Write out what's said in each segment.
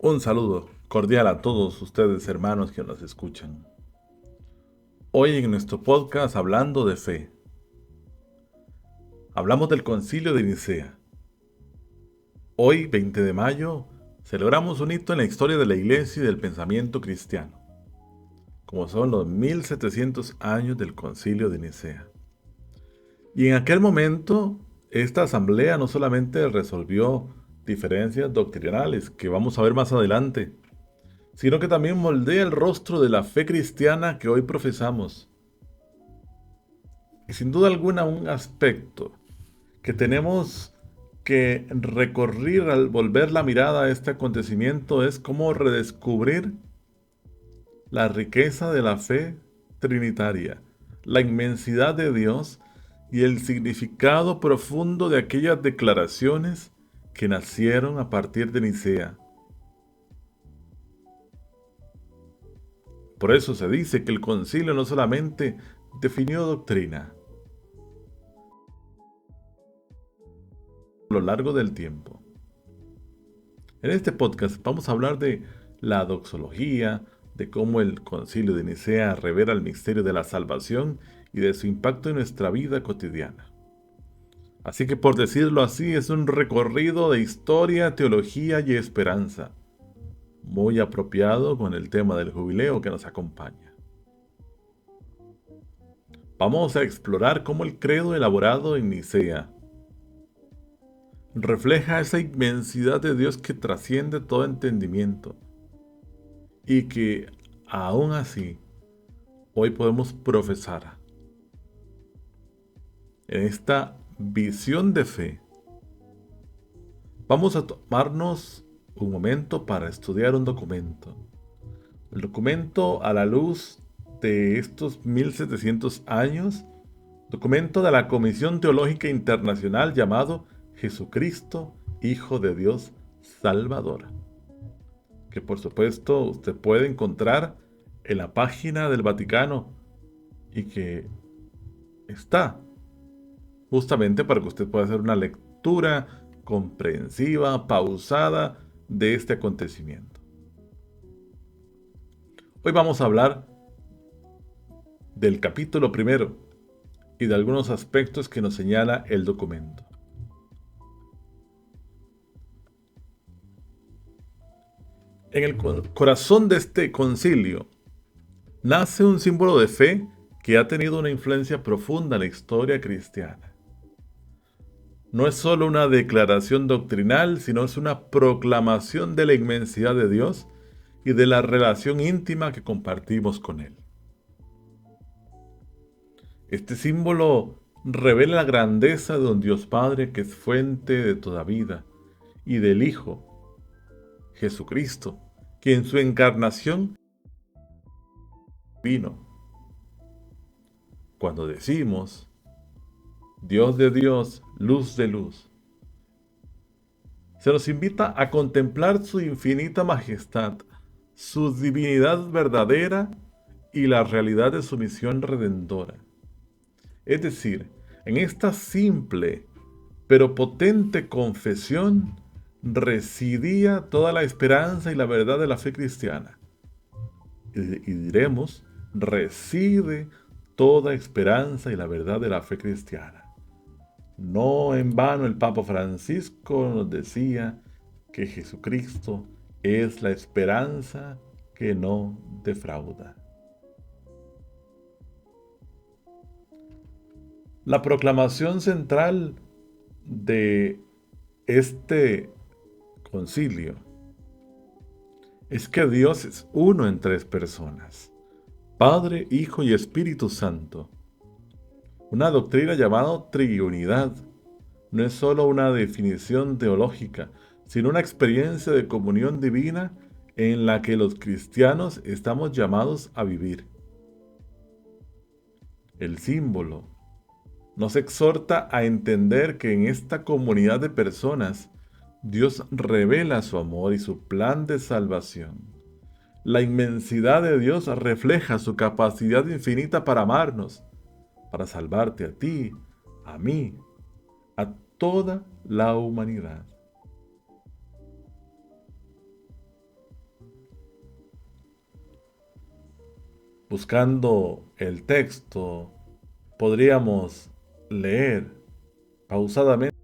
Un saludo cordial a todos ustedes, hermanos que nos escuchan. Hoy en nuestro podcast Hablando de Fe, hablamos del Concilio de Nicea. Hoy, 20 de mayo, celebramos un hito en la historia de la Iglesia y del pensamiento cristiano, como son los 1700 años del Concilio de Nicea. Y en aquel momento, esta asamblea no solamente resolvió diferencias doctrinales, que vamos a ver más adelante, sino que también moldea el rostro de la fe cristiana que hoy profesamos. Y sin duda alguna un aspecto que tenemos que recorrer al volver la mirada a este acontecimiento es cómo redescubrir la riqueza de la fe trinitaria, la inmensidad de Dios y el significado profundo de aquellas declaraciones que nacieron a partir de Nicea. Por eso se dice que el concilio no solamente definió doctrina a lo largo del tiempo. En este podcast vamos a hablar de la doxología, de cómo el concilio de Nicea revela el misterio de la salvación y de su impacto en nuestra vida cotidiana. Así que por decirlo así, es un recorrido de historia, teología y esperanza, muy apropiado con el tema del jubileo que nos acompaña. Vamos a explorar cómo el credo elaborado en Nicea refleja esa inmensidad de Dios que trasciende todo entendimiento y que aún así hoy podemos profesar. En esta visión de fe, vamos a tomarnos un momento para estudiar un documento. El documento a la luz de estos 1700 años, documento de la Comisión Teológica Internacional llamado Jesucristo, Hijo de Dios Salvador, que por supuesto usted puede encontrar en la página del Vaticano y que está justamente para que usted pueda hacer una lectura comprensiva, pausada de este acontecimiento. Hoy vamos a hablar del capítulo primero y de algunos aspectos que nos señala el documento. En el corazón de este concilio nace un símbolo de fe que ha tenido una influencia profunda en la historia cristiana. No es solo una declaración doctrinal, sino es una proclamación de la inmensidad de Dios y de la relación íntima que compartimos con Él. Este símbolo revela la grandeza de un Dios Padre que es fuente de toda vida y del Hijo, Jesucristo, que en su encarnación vino. Cuando decimos Dios de Dios, luz de luz, se nos invita a contemplar su infinita majestad, su divinidad verdadera y la realidad de su misión redentora. Es decir, en esta simple pero potente confesión residía toda la esperanza y la verdad de la fe cristiana. Y diremos, reside toda esperanza y la verdad de la fe cristiana. No en vano el Papa Francisco nos decía que Jesucristo es la esperanza que no defrauda. La proclamación central de este concilio es que Dios es uno en tres personas, Padre, Hijo y Espíritu Santo. Una doctrina llamada triunidad no es solo una definición teológica, sino una experiencia de comunión divina en la que los cristianos estamos llamados a vivir. El símbolo nos exhorta a entender que en esta comunidad de personas Dios revela su amor y su plan de salvación. La inmensidad de Dios refleja su capacidad infinita para amarnos, para salvarte a ti, a mí, a toda la humanidad. Buscando el texto, podríamos leer pausadamente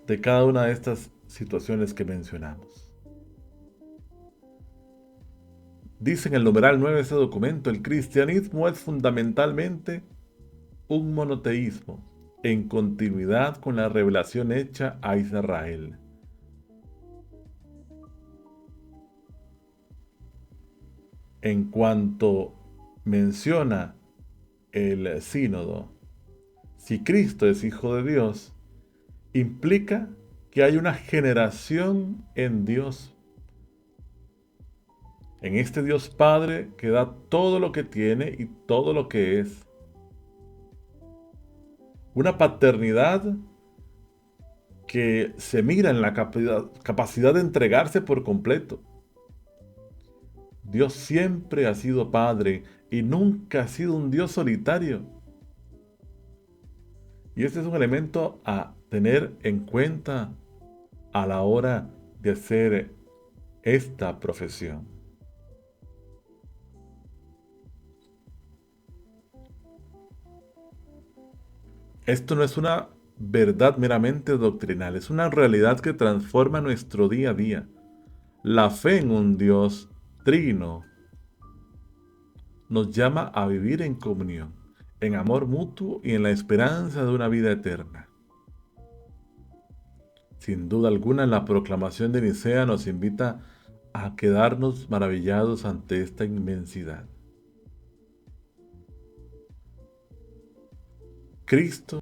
de cada una de estas situaciones que mencionamos. Dice en el numeral 9 de este documento: el cristianismo es fundamentalmente un monoteísmo en continuidad con la revelación hecha a Israel. En cuanto menciona el sínodo, si Cristo es Hijo de Dios, implica que hay una generación en Dios, en este Dios Padre que da todo lo que tiene y todo lo que es. Una paternidad que se mira en la capacidad de entregarse por completo. Dios siempre ha sido Padre y nunca ha sido un Dios solitario. Y este es un elemento a tener en cuenta a la hora de hacer esta profesión. Esto no es una verdad meramente doctrinal, es una realidad que transforma nuestro día a día. La fe en un Dios trino nos llama a vivir en comunión, en amor mutuo y en la esperanza de una vida eterna. Sin duda alguna, la proclamación de Nicea nos invita a quedarnos maravillados ante esta inmensidad. Cristo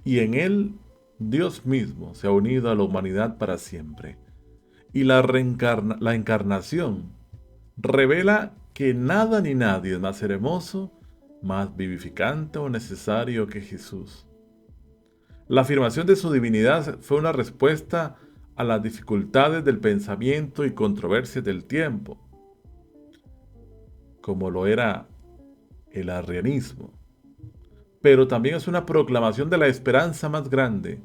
y en Él Dios mismo se ha unido a la humanidad para siempre. Y la encarnación revela que nada ni nadie es más hermoso, más vivificante o necesario que Jesús. La afirmación de su divinidad fue una respuesta a las dificultades del pensamiento y controversias del tiempo, como lo era el arrianismo. Pero también es una proclamación de la esperanza más grande,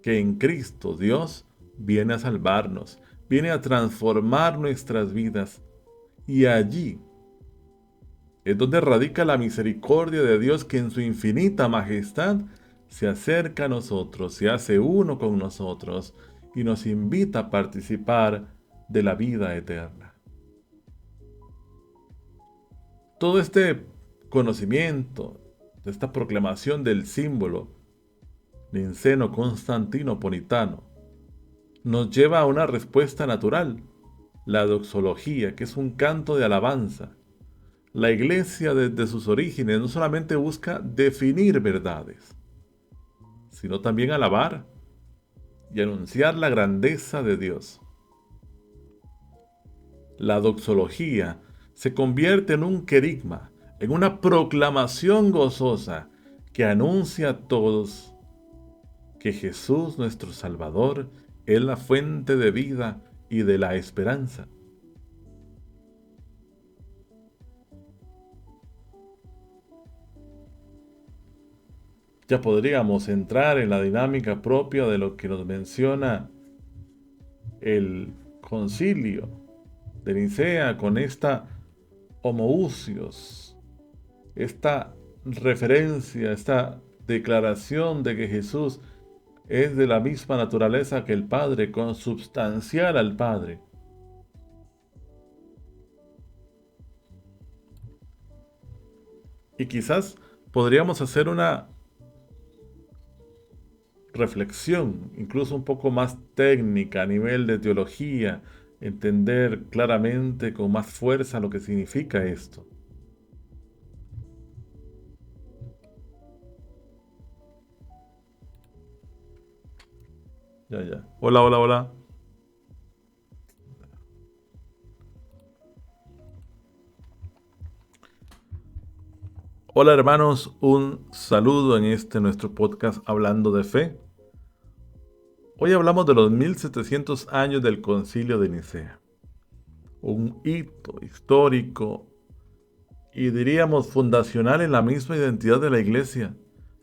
que en Cristo Dios viene a salvarnos, viene a transformar nuestras vidas, y allí es donde radica la misericordia de Dios, que en su infinita majestad se acerca a nosotros, se hace uno con nosotros y nos invita a participar de la vida eterna. Todo este conocimiento, esta proclamación del símbolo niceno-constantinopolitano, nos lleva a una respuesta natural, la doxología, que es un canto de alabanza. La Iglesia desde sus orígenes no solamente busca definir verdades, sino también alabar y anunciar la grandeza de Dios. La doxología se convierte en un querigma, en una proclamación gozosa que anuncia a todos que Jesús, nuestro Salvador, es la fuente de vida y de la esperanza. Ya podríamos entrar en la dinámica propia de lo que nos menciona el concilio de Nicea con esta homoousios, esta referencia, esta declaración de que Jesús es de la misma naturaleza que el Padre, consubstancial al Padre. Y quizás podríamos hacer una reflexión, incluso un poco más técnica a nivel de teología, entender claramente con más fuerza lo que significa esto. Ya, ya. Hola, hola, hola. Hola hermanos, un saludo en este nuestro podcast Hablando de Fe. Hoy hablamos de los 1700 años del Concilio de Nicea. Un hito histórico y diríamos fundacional en la misma identidad de la Iglesia.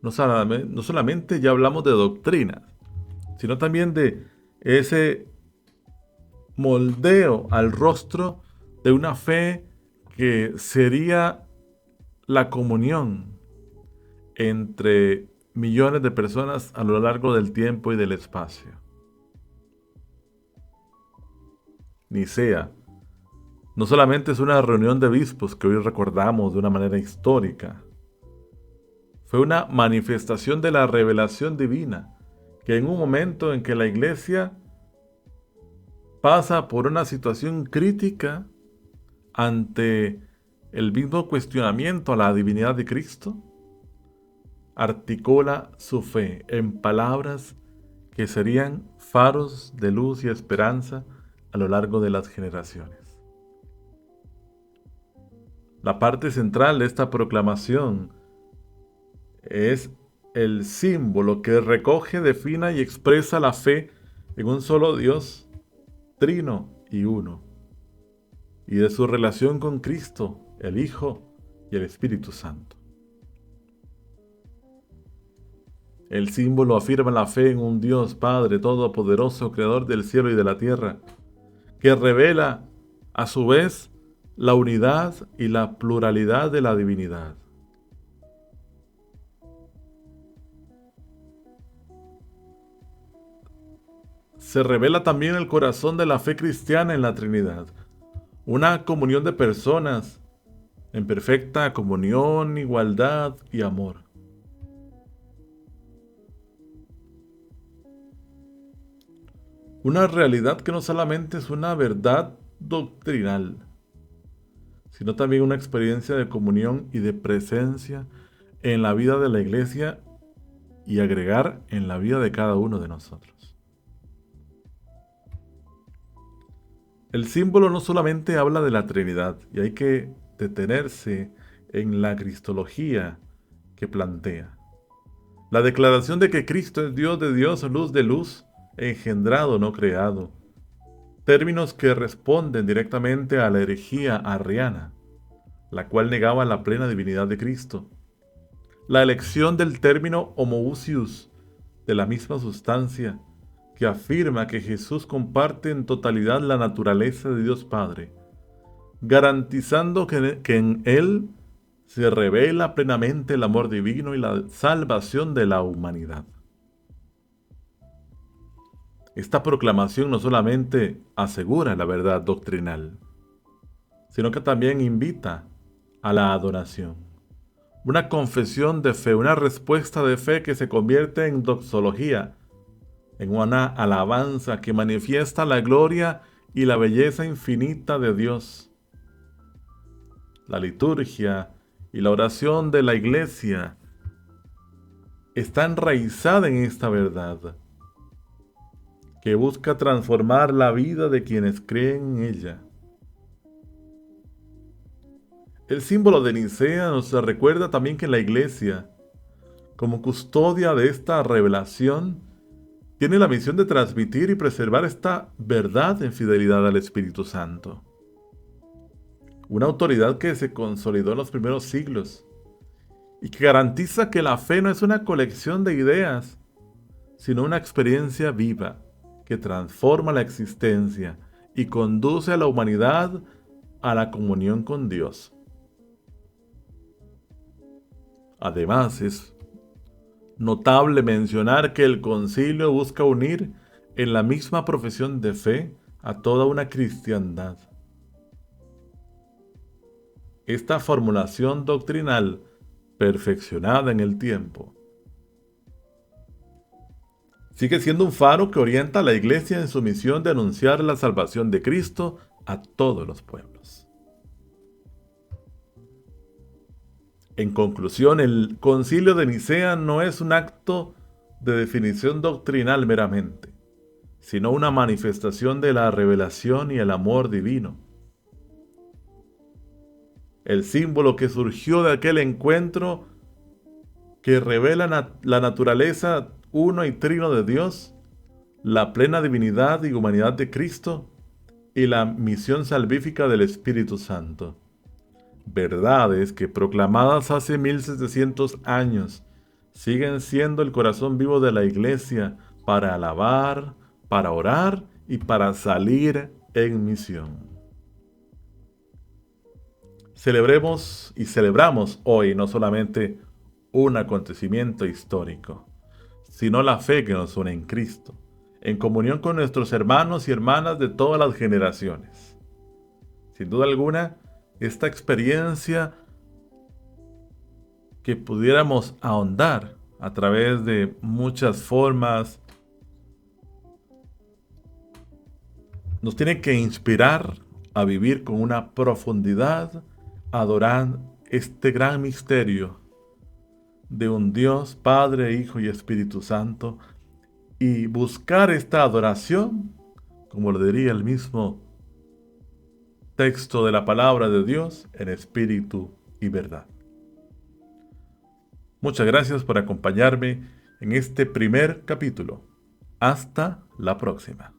No solamente ya hablamos de doctrinas, sino también de ese moldeo al rostro de una fe que sería la comunión entre millones de personas a lo largo del tiempo y del espacio. Nicea no solamente es una reunión de obispos que hoy recordamos de una manera histórica, fue una manifestación de la revelación divina, que en un momento en que la Iglesia pasa por una situación crítica ante el mismo cuestionamiento a la divinidad de Cristo, articula su fe en palabras que serían faros de luz y esperanza a lo largo de las generaciones. La parte central de esta proclamación es el símbolo que recoge, define y expresa la fe en un solo Dios, trino y uno, y de su relación con Cristo, el Hijo y el Espíritu Santo. El símbolo afirma la fe en un Dios Padre Todopoderoso, Creador del cielo y de la tierra, que revela a su vez la unidad y la pluralidad de la divinidad. Se revela también el corazón de la fe cristiana en la Trinidad, una comunión de personas en perfecta comunión, igualdad y amor. Una realidad que no solamente es una verdad doctrinal, sino también una experiencia de comunión y de presencia en la vida de la Iglesia y agregar en la vida de cada uno de nosotros. El símbolo no solamente habla de la Trinidad, y hay que detenerse en la cristología que plantea. La declaración de que Cristo es Dios de Dios, luz de luz, engendrado, no creado. Términos que responden directamente a la herejía arriana, la cual negaba la plena divinidad de Cristo. La elección del término homoousios, de la misma sustancia, que afirma que Jesús comparte en totalidad la naturaleza de Dios Padre, garantizando que en Él se revela plenamente el amor divino y la salvación de la humanidad. Esta proclamación no solamente asegura la verdad doctrinal, sino que también invita a la adoración. Una confesión de fe, una respuesta de fe que se convierte en doxología, en una alabanza que manifiesta la gloria y la belleza infinita de Dios. La liturgia y la oración de la Iglesia está enraizada en esta verdad, que busca transformar la vida de quienes creen en ella. El símbolo de Nicea nos recuerda también que la Iglesia, como custodia de esta revelación, tiene la misión de transmitir y preservar esta verdad en fidelidad al Espíritu Santo. Una autoridad que se consolidó en los primeros siglos y que garantiza que la fe no es una colección de ideas, sino una experiencia viva que transforma la existencia y conduce a la humanidad a la comunión con Dios. Además, es notable mencionar que el concilio busca unir en la misma profesión de fe a toda una cristiandad. Esta formulación doctrinal, perfeccionada en el tiempo, sigue siendo un faro que orienta a la Iglesia en su misión de anunciar la salvación de Cristo a todos los pueblos. En conclusión, el Concilio de Nicea no es un acto de definición doctrinal meramente, sino una manifestación de la revelación y el amor divino. El símbolo que surgió de aquel encuentro que revela la naturaleza uno y trino de Dios, la plena divinidad y humanidad de Cristo y la misión salvífica del Espíritu Santo. Verdades que proclamadas hace 1700 años siguen siendo el corazón vivo de la Iglesia para alabar, para orar y para salir en misión. Celebremos y celebramos hoy no solamente un acontecimiento histórico, sino la fe que nos une en Cristo, en comunión con nuestros hermanos y hermanas de todas las generaciones. Sin duda alguna, esta experiencia que pudiéramos ahondar a través de muchas formas, nos tiene que inspirar a vivir con una profundidad, adorar este gran misterio de un Dios, Padre, Hijo y Espíritu Santo, y buscar esta adoración, como lo diría el mismo texto de la palabra de Dios, en espíritu y verdad. Muchas gracias por acompañarme en este primer capítulo. Hasta la próxima.